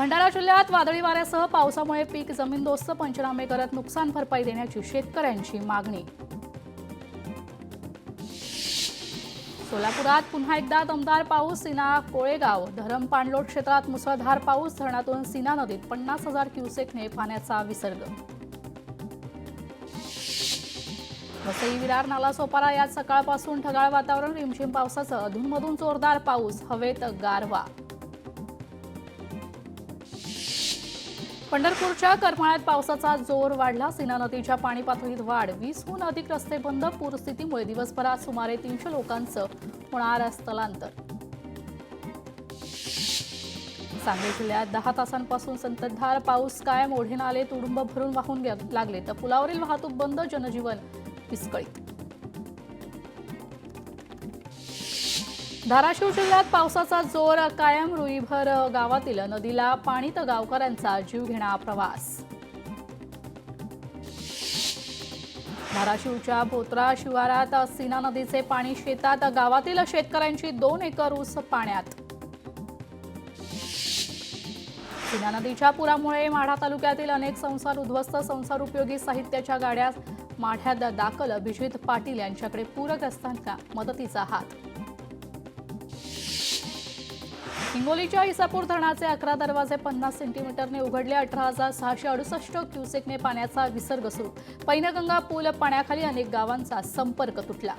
भंडारा जिल्ह्यात वादळी वाऱ्यासह पावसामुळे पीक जमीनदोस्त पंचनामे करत नुकसान भरपाई देण्याची शेतकऱ्यांची मागणी। सोलापुरात पुन्हा एकदा दमदार पाऊस। सीना कोळेगाव धरण पाणलोट क्षेत्रात मुसळधार पाऊस। धरणातून सीना नदीत 50,000 क्युसेकने पाण्याचा विसर्ग। वसई विरार नालासोपारा यात सकाळपासून ढगाळ वातावरण। रिमझिम पावसासह अधूनमधून जोरदार पाऊस। हवेत गारवा। पंढरपूरच्या करमाळ्यात पावसाचा जोर वाढला। सीना नदीच्या पाणी पातळीत वाढ। 20हून अधिक रस्ते बंद। पूरस्थितीमुळे दिवसभरात सुमारे 300 लोकांचं होणार स्थलांतर। सांगली जिल्ह्यात 10 तासांपासून संततधार पाऊस कायम। ओढे नाले तुडुंब भरून वाहून लागले तर पुलावरील वाहतूक बंद। जनजीवन विस्कळीत। धाराशिव जिल्ह्यात पावसाचा जोर कायम। रुईभर गावातील नदीला पाणी तर गावकऱ्यांचा जीवघेणा प्रवास। धाराशिवच्या भोत्रा शिवारात सीना नदीचे पाणी शेतात। गावातील शेतकऱ्यांची 2 एकर ऊस पाण्यात। सीना नदीच्या पुरामुळे माढा तालुक्यातील अनेक संसार उद्ध्वस्त। संसार उपयोगी साहित्याच्या गाड्या माढ्यात दाखल। अभिजित पाटील यांच्याकडे पूरग्रस्तांना मदतीचा हात। हिंगोलीच्या इसापूर धरणाचे 11 दरवाजे 50 सेंटीमीटरने उघडले। 18,668 क्युसेकने पाण्याचा विसर्ग सुरू। पैनगंगा पूल पाण्याखाली। अनेक गावांचा संपर्क तुटला।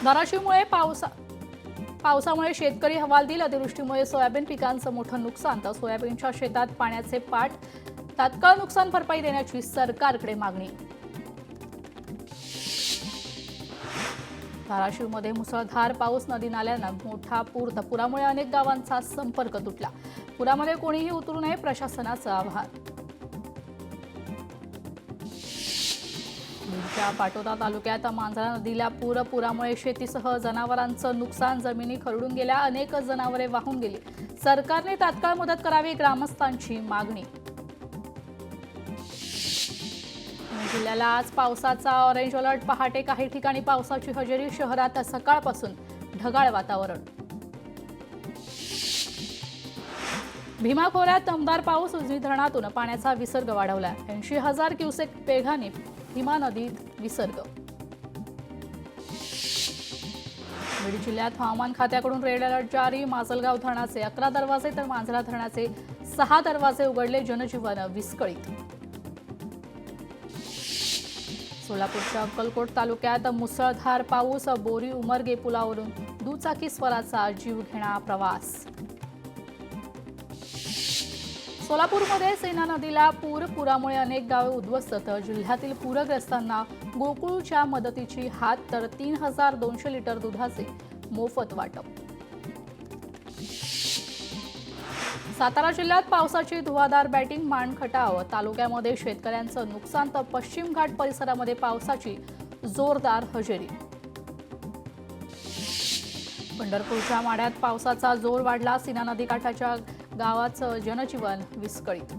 धाराशिवमुळे पावसामुळे शेतकरी हवालदिल। अतिवृष्टीमुळे सोयाबीन पिकांचं मोठं नुकसान तर सोयाबीनच्या शेतात पाण्याचे पाट। तात्काळ नुकसान भरपाई देण्याची सरकारकडे मागणी। धाराशिवमध्ये मुसळधार पाऊस। नदी नाल्यांना मोठा पूर। पुरामुळे अनेक गावांचा संपर्क तुटला। पुरामध्ये कोणीही उतरू नये प्रशासनाचं आवाहन। बीडच्या पाटोदा तालुक्यात मांजरा नदीला पूर। पुरामुळे शेतीसह जनावरांचं नुकसान। जमिनी खरडून गेल्या। अनेक जनावरे वाहून गेली। सरकारने तात्काळ मदत करावी ग्रामस्थांची मागणी। जिल्ह्याला आज पावसाचा ऑरेंज अलर्ट। पहाटे काही ठिकाणी पावसाची हजेरी। शहरात सकाळपासून ढगाळ वातावरण। भीमा खोऱ्यात दमदार पाऊस। उजनी धरणातून पाण्याचा विसर्ग वाढवला। 80,000 क्युसेक वेगाने भीमा नदीत विसर्ग। बीड जिल्ह्यात हवामान खात्याकडून रेड अलर्ट जारी। माजलगाव धरणाचे 11 दरवाजे तर मांजरा धरणाचे 6 दरवाजे उघडले। जनजीवन विस्कळीत। सोलापूरच्या अक्कलकोट तालुक्यात मुसळधार पाऊस। बोरी उमरगे पुलावरून दुचाकी स्वाराचा जीवघेणा प्रवास। सोलापूरमध्ये सीना नदीला पूर। पुरामुळे अनेक गावे उद्ध्वस्त तर जिल्ह्यातील पूरग्रस्तांना गोकुळच्या मदतीची हात तर 3,200 लिटर दुधाचे मोफत वाटप। सातारा जिल्ह्यात पावसाची धुवाधार बॅटिंग। माणखटाव तालुक्यामध्ये शेतकऱ्यांचं नुकसान तर पश्चिम घाट परिसरामध्ये पावसाची जोरदार हजेरी। पंढरपूरच्या माढ्यात पावसाचा जोर वाढला। सीना नदीकाठाच्या गावाचं जनजीवन विस्कळीत।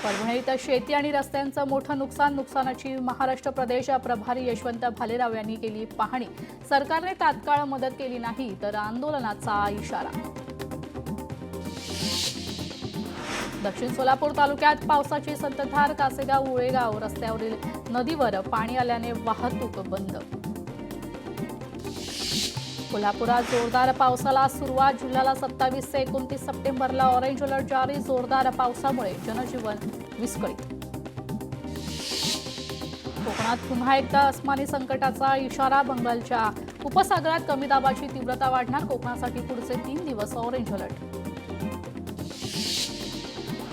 परभणीत शेती आणि रस्त्यांचं मोठं नुकसान। नुकसानाची महाराष्ट्र प्रदेश प्रभारी यशवंत भालेराव यांनी केली पाहणी। सरकारने तात्काळ मदत केली नाही तर आंदोलनाचा इशारा। दक्षिण सोलापूर तालुक्यात पावसाची संततधार। कासेगाव उळेगाव रस्त्यावरील नदीवर पाणी आल्याने वाहतूक बंद। कोल्हापुरात जोरदार पावसाला सुरुवात। जिल्ह्याला 27 ते 29 सप्टेंबरला ऑरेंज अलर्ट जारी। जोरदार पावसामुळे जनजीवन विस्कळीत। कोकणात पुन्हा एकदा अस्मानी संकटाचा इशारा। बंगालच्या उपसागरात कमी दाबाची तीव्रता वाढणार। कोकणासाठी पुढचे 3 दिवस ऑरेंज अलर्ट।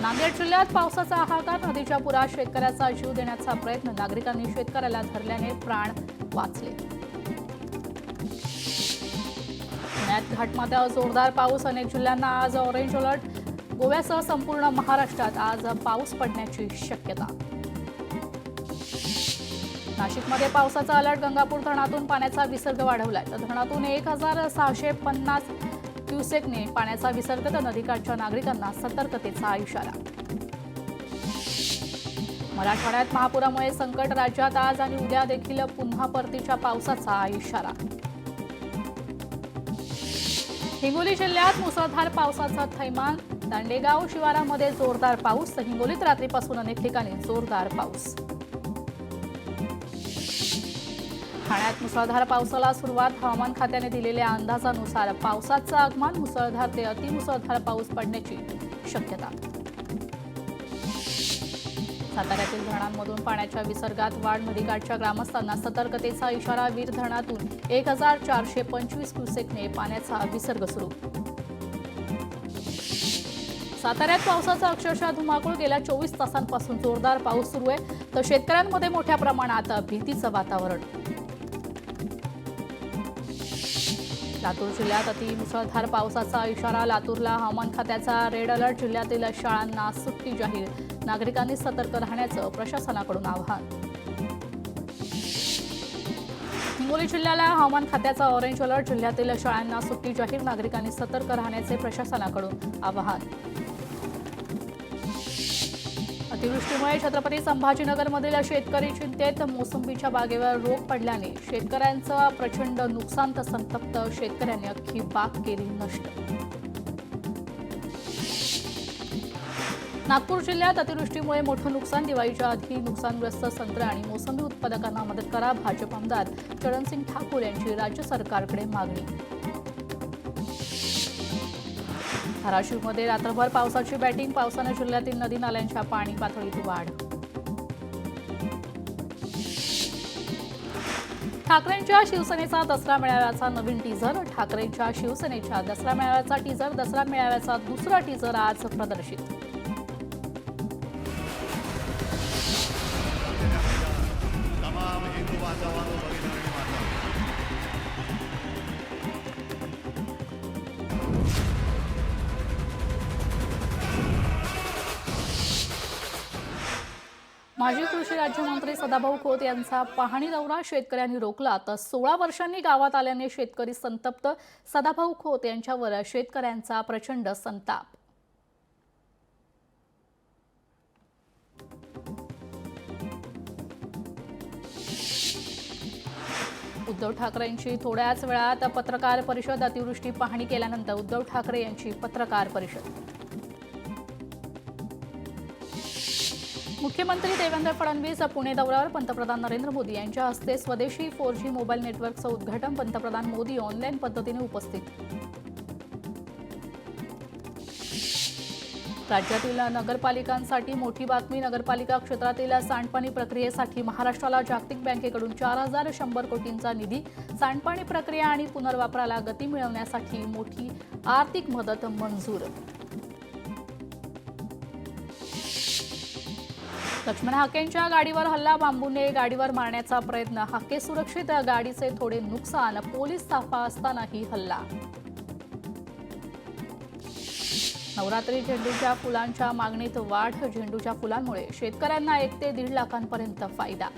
नांदेड जिल्ह्यात पावसाचा हाहाकार। नदीच्या पुरात शेतकऱ्याचा जीव देण्याचा प्रयत्न। नागरिकांनी शेतकऱ्याला धरल्याने प्राण वाचले। पुण्यात घाटमाथ्यावर जोरदार पाऊस। अनेक जिल्ह्यांना आज ऑरेंज अलर्ट। गोव्यासह संपूर्ण महाराष्ट्रात आज पाऊस पडण्याची शक्यता। नाशिकमध्ये पावसाचा अलर्ट। गंगापूर धरणातून पाण्याचा विसर्ग वाढवलाय तर धरणातून 1,650 क्युसेकने पाण्याचा विसर्ग तर नदीकाठच्या नागरिकांना सतर्कतेचा इशारा। मराठवाड्यात महापुरामुळे संकट। राज्यात आज आणि उद्या देखील पुन्हा परतीच्या पावसाचा इशारा। हिंगोली जिल्ह्यात मुसळधार पावसाचा थैमान. दांडेगाव शिवारामध्ये जोरदार पाऊस. हिंगोलीत रात्रीपासून अनेक ठिकाणी जोरदार पाऊस. ठाण्यात मुसळधार पावसाला सुरुवात. हवामान खात्याने दिलेल्या अंदाजानुसार पावसाचं आगमन. मुसळधार ते अतिमुसळधार पाऊस पडण्याची शक्यता. साताऱ्यातील धरणांमधून पाण्याच्या विसर्गात वाढ. नदीकाठच्या ग्रामस्थांना सतर्कतेचा इशारा. वीर धरणातून 1425 क्युसेकने पाण्याचा विसर्ग सुरू. साताऱ्यात पावसाचा अक्षरशः धुमाकूळ. गेल्या 24 तासांपासून जोरदार पाऊस सुरू आहे, तर शेतकऱ्यांमध्ये मोठ्या प्रमाणात भीतीचं वातावरण. लातूर जिल्ह्यात अतिमुसळधार पावसाचा इशारा. लातूरला हवामान खात्याचा रेड अलर्ट. जिल्ह्यातील शाळांना सुट्टी जाहीर. नागरिकांनी सतर्क राहण्याचं प्रशासनाकडून आवाहन. हिंगोली जिल्ह्याला हवामान खात्याचा ऑरेंज अलर्ट. जिल्ह्यातील शाळांना सुट्टी जाहीर. नागरिकांनी सतर्क राहण्याचे प्रशासनाकडून आवाहन. अतिवृष्टीमुळे छत्रपती संभाजीनगरमधील शेतकरी चिंतेत. मोसंबीच्या बागेवर रोग पडल्याने शेतकऱ्यांचं प्रचंड नुकसान. तर संतप्त शेतकऱ्यांनी अख्खी बाग केली नष्ट. नागपूर जिल्ह्यात अतिवृष्टीमुळे मोठं नुकसान. दिवाळीच्या आधी नुकसानग्रस्त संत्रा आणि मोसंबी उत्पादकांना मदत करा. भाजप आमदार चरणसिंग ठाकूर यांची राज्य सरकारकडे मागणी. धाराशिवमध्ये रात्रभर पावसाची बॅटिंग. पावसाने जिल्ह्यातील नदी नाल्यांच्या पाणी पातळीत वाढ. ठाकरेंच्या शिवसेनेचा दसरा मेळाव्याचा नवीन टीझर. ठाकरेंच्या शिवसेनेच्या दसरा मेळाव्याचा टीझर. दसरा मेळाव्याचा दुसरा टीझर आज प्रदर्शित. माजी कृषी राज्यमंत्री सदाभाऊ खोत यांचा पाहणी दौरा शेतकऱ्यांनी रोखला. तर 16 वर्षांनी गावात आल्याने शेतकरी संतप्त. सदाभाऊ खोत यांच्यावर शेतकऱ्यांचा प्रचंड संताप. उद्धव ठाकरेंची थोड्याच वेळात पत्रकार परिषद. अतिवृष्टी पाहणी केल्यानंतर उद्धव ठाकरे यांची पत्रकार परिषद. मुख्यमंत्री देवेंद्र फडणवीस पुणे दौऱ्यावर. पंतप्रधान नरेंद्र मोदी यांच्या हस्ते स्वदेशी 4G मोबाईल नेटवर्कचं उद्घाटन. पंतप्रधान मोदी ऑनलाईन पद्धतीने उपस्थित. राज्यातील नगरपालिकांसाठी मोठी बातमी. नगरपालिका क्षेत्रातील सांडपाणी प्रक्रियेसाठी महाराष्ट्राला जागतिक बँकेकडून 4100 कोटींचा निधी. सांडपाणी प्रक्रिया आणि पुनर्वापराला गती मिळवण्यासाठी मोठी आर्थिक मदत मंजूर. लक्ष्मण हाकेंच्या गाडीवर हल्ला. बांबूने गाडीवर मारण्याचा प्रयत्न. हाके सुरक्षित. गाडीचे थोडे नुकसान. पोलीस ताफा असतानाही हल्ला. नवरात्री झेंडूच्या फुलांच्या मागणीत वाढ. झेंडूच्या फुलांमुळे शेतकऱ्यांना 1 ते 1.5 लाखांपर्यंत फायदा.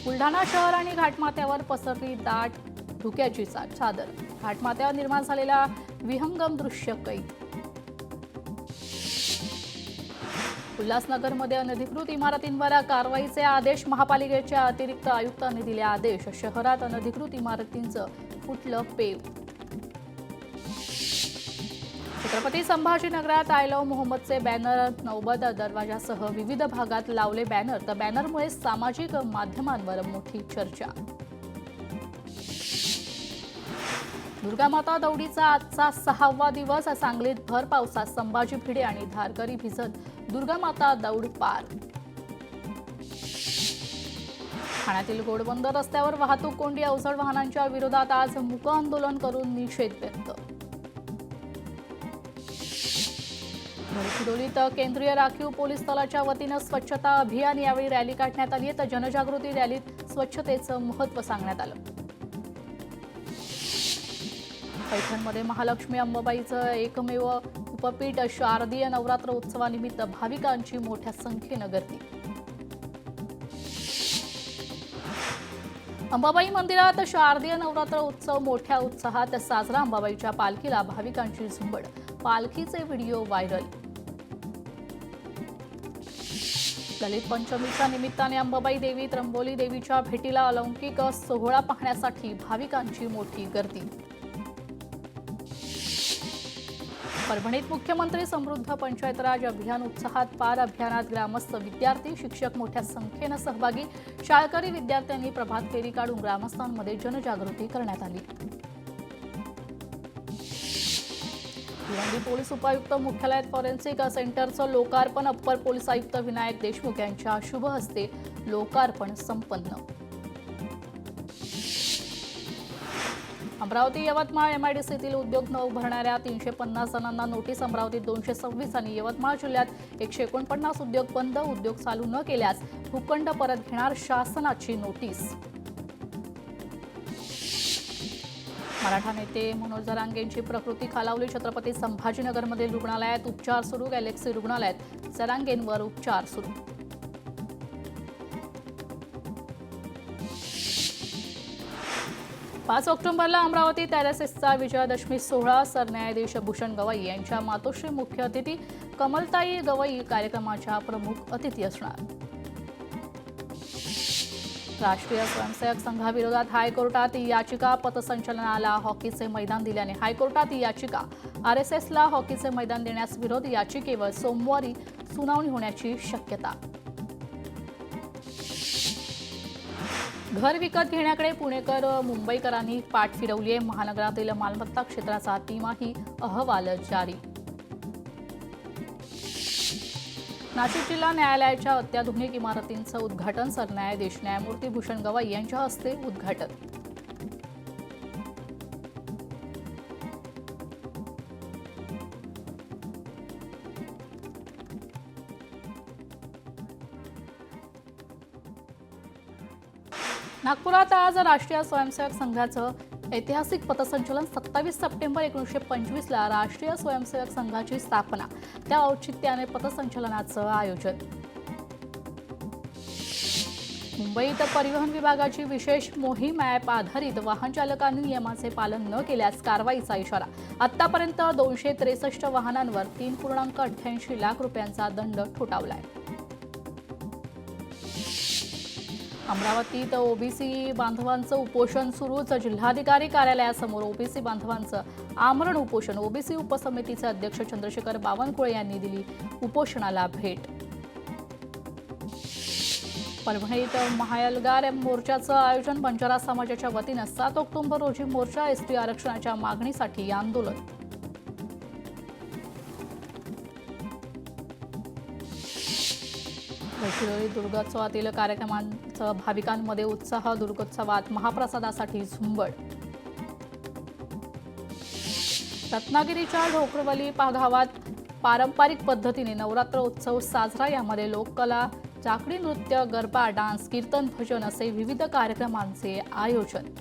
बुलढाणा शहर आणि घाटमाथ्यावर पसरली दाट धुक्याची चादर. घाटमाथ्यावर निर्माण झालेला विहंगम दृश्य कैद. उल्हासनगरमध्ये अनधिकृत इमारतींवर कारवाईचे आदेश. महापालिकेच्या अतिरिक्त आयुक्तांनी दिले आदेश. शहरात अनधिकृत इमारतींचं फुटलं पेव. छत्रपती संभाजीनगरात आय लव्ह मोहम्मदचे बॅनर. नौबत दरवाजासह विविध भागात लावले बॅनर. तर बॅनरमुळे सामाजिक माध्यमांवर मोठी चर्चा. दुर्गामाता दौडीचा आजचा 6वा दिवस. सांगलीत भर पावसात संभाजी भिडे आणि धारकरी भिजत दुर्गामाता दौड पार. ठाण्यातील घोडबंदर रस्त्यावर वाहतूक कोंडी. अवजड वाहनांच्या विरोधात आज मूक आंदोलन करून निषेध व्यक्त. गडचिरोलीत केंद्रीय राखीव पोलीस दलाच्या वतीनं स्वच्छता अभियान. यावेळी रॅली काढण्यात आली. तर जनजागृती रॅलीत स्वच्छतेचं महत्त्व सांगण्यात आलं. पैठणमध्ये महालक्ष्मी अंबाबाईचं एकमेव उपपीठ. शारदीय नवरात्र उत्सवानिमित्त भाविकांची मोठ्या संख्येनं गर्दी. अंबाबाई मंदिरात शारदीय नवरात्र उत्सव मोठ्या उत्साहात साजरा. अंबाबाईच्या पालखीला भाविकांची झुंबड. पालखीचे व्हिडिओ व्हायरल. ललित पंचमीच्या निमित्ताने अंबाबाई देवी त्र्यंबोली देवीच्या भेटीला अलौकिक सोहळा पाहण्यासाठी भाविकांची मोठी गर्दी. परभणीत मुख्यमंत्री समृद्ध पंचायत राज अभियान उत्साहात पार. अभियानात ग्रामस्थ, विद्यार्थी, शिक्षक मोठ्या संख्येने सहभागी. शाळकरी विद्यार्थ्यांनी प्रभात फेरी काढून ग्रामस्थांमध्ये जनजागृती करण्यात आली. भिवंडी पोलीस उपायुक्त मुख्यालयात फॉरेन्सिक सेंटरचं लोकार्पण. अप्पर पोलीस आयुक्त विनायक देशमुख यांच्या शुभ हस्ते लोकार्पण संपन्न. अमरावती यवतमाळ एमआयडीसीतील उद्योग न उभारणाऱ्या 350 जणांना नोटीस. अमरावतीत 226 आणि यवतमाळ जिल्ह्यात 149 उद्योग बंद. उद्योग चालू न केल्यास भूखंड परत घेणार, शासनाची नोटीस. मराठा नेते मनोज जरांगेंची प्रकृती खालावली. छत्रपती संभाजीनगरमधील रुग्णालयात उपचार सुरू. गॅलेक्सी रुग्णालयात जरांगेंवर उपचार सुरू. पाच ऑक्टोबरला अमरावती टॅरेसेसचा विजयादशमी सोहळा. सरन्यायाधीश भूषण गवई यांच्या मातोश्री मुख्य अतिथी. कमलताई गवई कार्यक्रमाच्या प्रमुख अतिथी असणार. राष्ट्रीय स्वयंसेवक संघाविरोधात हायकोर्टात याचिका. पथसंचलनाला हॉकीचे मैदान दिल्याने हायकोर्टात याचिका. आरएसएसला हॉकीचे मैदान देण्यास विरोध. याचिकेवर सोमवारी सुनावणी होण्याची शक्यता. घर विकत घेण्याकडे पुणेकर मुंबईकरांनी पाठ फिरवली आहे. महानगरातील मालमत्ता क्षेत्राचा तिमाही अहवाल जारी. नाशिक जिल्हा न्यायालयाच्या अत्याधुनिक इमारतींचं उद्घाटन. सरन्यायाधीश न्यायमूर्ती भूषण गवई यांच्या हस्ते उद्घाटन. नागपुरात आज राष्ट्रीय स्वयंसेवक संघाचं ऐतिहासिक पथसंचलन. 27 सप्टेंबर 1925ला राष्ट्रीय स्वयंसेवक संघाची स्थापना. त्या औचित्याने पथसंचलनाचं आयोजन. मुंबईत परिवहन विभागाची विशेष मोहीम. ॲप आधारित वाहन चालकांनी नियमांचे पालन न केल्यास कारवाईचा इशारा. आतापर्यंत 263 वाहनांवर 3.88 लाख रुपयांचा दंड ठोठावलाय. अमरावतीत ओबीसी बांधवांचं उपोषण सुरूच. जिल्हाधिकारी कार्यालयासमोर ओबीसी बांधवांचं आमरण उपोषण. ओबीसी उपसमितीचे अध्यक्ष चंद्रशेखर बावनकुळे यांनी दिली उपोषणाला भेट. परभणीत महाएल्गार मोर्चाचं आयोजन. बंजारा समाजाच्या वतीनं 7 ऑक्टोबर रोजी मोर्चा. एसटी आरक्षणाच्या मागणीसाठी आंदोलन. गडचिरोली दुर्गोत्सवातील कार्यक्रमांचा भाविकांमध्ये उत्साह. दुर्गोत्सवात महाप्रसादासाठी झुंबड. रत्नागिरीच्या ढोकरवली गावात पारंपरिक पद्धतीने नवरात्र उत्सव साजरा. यामध्ये लोककला, जाकडी नृत्य, गरबा, डान्स, कीर्तन, भजन असे विविध कार्यक्रमांचे आयोजन.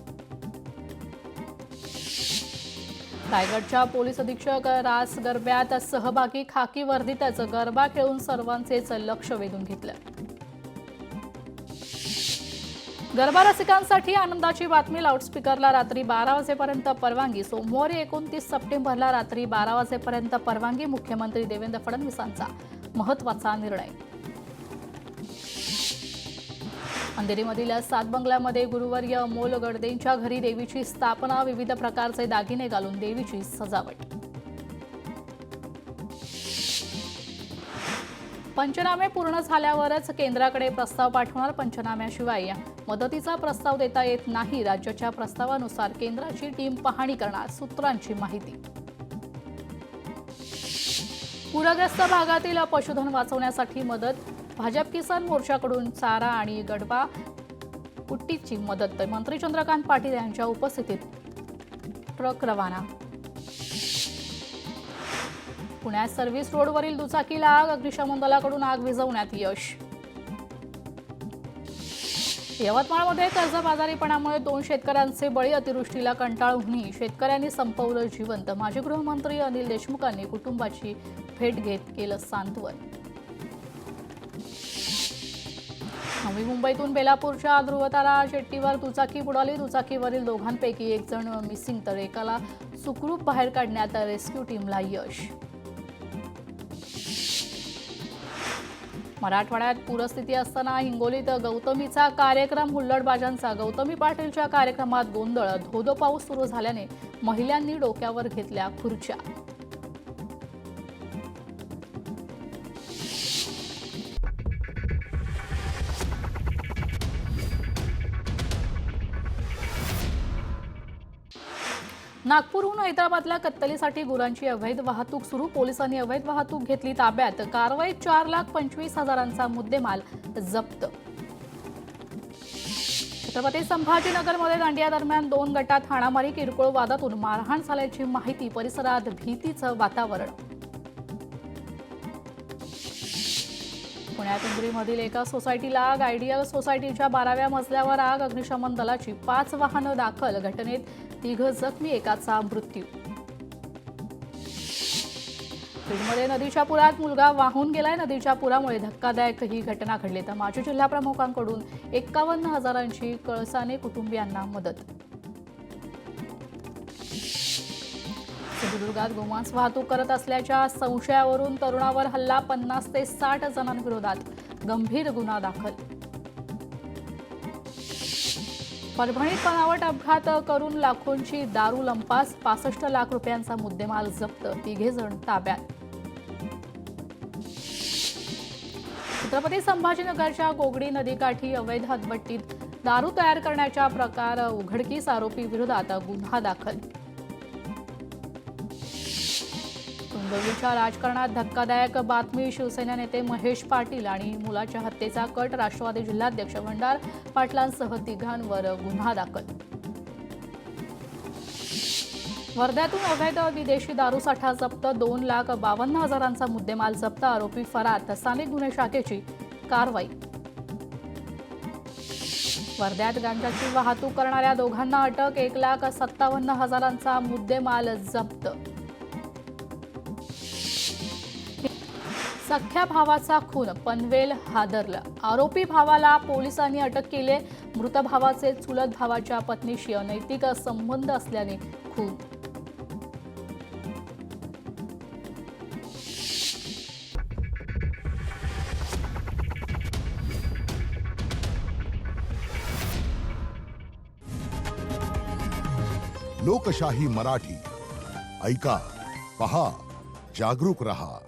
रायगडच्या पोलीस अधीक्षक रास गरब्यात सहभागी. खाकी वर्दीतच गरबा खेळून सर्वांचेच लक्ष वेधून घेतलं. गरबा रसिकांसाठी आनंदाची बातमी. लाऊडस्पीकरला रात्री 12 वाजेपर्यंत परवानगी. सोमवारी 29 सप्टेंबरला रात्री 12 वाजेपर्यंत परवानगी. मुख्यमंत्री देवेंद्र फडणवीसांचा महत्त्वाचा निर्णय. अंधेरीमधील सातबंगल्यामध्ये गुरुवर्य अमोल गडदेंच्या घरी देवीची स्थापना. विविध प्रकारचे दागिने घालून देवीची सजावट. पंचनामे पूर्ण झाल्यावरच केंद्राकडे प्रस्ताव पाठवणार. पंचनाम्याशिवाय मदतीचा प्रस्ताव देता येत नाही. राज्याच्या प्रस्तावानुसार केंद्राची टीम पाहणी करणार. सूत्रांची माहिती. पूरग्रस्त भागातील पशुधन वाचवण्यासाठी मदत. भाजप किसान मोर्चाकडून चारा आणि गडवा कुट्टीची मदत. मंत्री चंद्रकांत पाटील यांच्या उपस्थितीत ट्रक रवाना. पुण्यात सर्व्हिस रोडवरील दुचाकीला आग. अग्निशमन दलाकडून आग विझवण्यात यश. यवतमाळमध्ये कर्जबाजारीपणामुळे 2 शेतकऱ्यांचे बळी. अतिवृष्टीला कंटाळूनही शेतकऱ्यांनी संपवलं जिवंत. माजी गृहमंत्री अनिल देशमुखांनी कुटुंबाची भेट घेत केलं सांत्वन. नवी मुंबईतून बेलापूरच्या ध्रुवतारा जेट्टीवर दुचाकी बुडाली. दुचाकीवरील दोघांपैकी एक जण मिसिंग तर एकाला सुखरूप बाहेर काढण्यात रेस्क्यू टीमला यश. मराठवाड्यात पूरस्थिती असताना हिंगोलीत गौतमीचा कार्यक्रम हुल्लडबाजांचा. गौतमी पाटीलच्या कार्यक्रमात गोंधळ. धोधो पाऊस सुरू झाल्याने महिलांनी डोक्यावर घेतल्या खुर्च्या. नागपूरहून हैदराबादला कत्तलीसाठी गुरांची अवैध वाहतूक सुरू. पोलिसांनी अवैध वाहतूक घेतली ताब्यात. कारवाईत 4,25,000चा मुद्देमाल जप्त. छत्रपती संभाजीनगरमध्ये दांडिया दरम्यान 2 गटात हाणामारी. किरकोळ वादातून मारहाण झाल्याची माहिती. परिसरात भीतीचं वातावरण. पुण्यात उंबरीमधील एका सोसायटीला आग. आयडियल सोसायटीच्या 12व्या मजल्यावर आग. अग्निशमन दलाची 5 वाहनं दाखल. घटनेत 3 जखमी, एकाचा मृत्यू. बीडमध्ये नदीच्या पुरात मुलगा वाहून गेलाय. नदीच्या पुरामुळे धक्कादायक ही घटना घडली. तर माजी जिल्हाप्रमुखांकडून 51,000ची कळसाने कुटुंबियांना मदत. सिंधुदुर्गात गोमांस वाहतूक करत असल्याच्या संशयावरून तरुणावर हल्ला. 50 ते 60 जणांविरोधात गंभीर गुन्हा दाखल. परभणीत बनावट अपघात करून लाखोंची दारू लंपास. 65 लाख रुपयांचा मुद्देमाल जप्त. 3 जण ताब्यात. छत्रपती संभाजीनगरच्या गोगडी नदीकाठी अवैध हदबट्टीत दारू तयार करण्याचा प्रकार उघडकीस. आरोपी विरोधात गुन्हा दाखल. कुंडवलीच्या राजकारणात धक्कादायक बातमी. शिवसेना नेते महेश पाटील आणि मुलाच्या हत्येचा कट. राष्ट्रवादी जिल्हाध्यक्ष भंडार पाटलांसह 3घांवर गुन्हा दाखल. वर्ध्यातून अवैध विदेशी दारूसाठा जप्त. 2,52,000चा मुद्देमाल जप्त. आरोपी फरार. स्थानिक गुन्हे शाखेची कारवाई. वर्ध्यात गांजाची वाहतूक करणाऱ्या दोघांना अटक. 1,57,000चा मुद्देमाल जप्त. सख्या भावाचा खून. पनवेल हादरलं. आरोपी भावाला पोलिसांनी अटक केली. मृत भावाचे चुलत भावाच्या पत्नीशी अनैतिक संबंध असल्याने खून. लोकशाही मराठी ऐका, पहा, जागरूक रहा.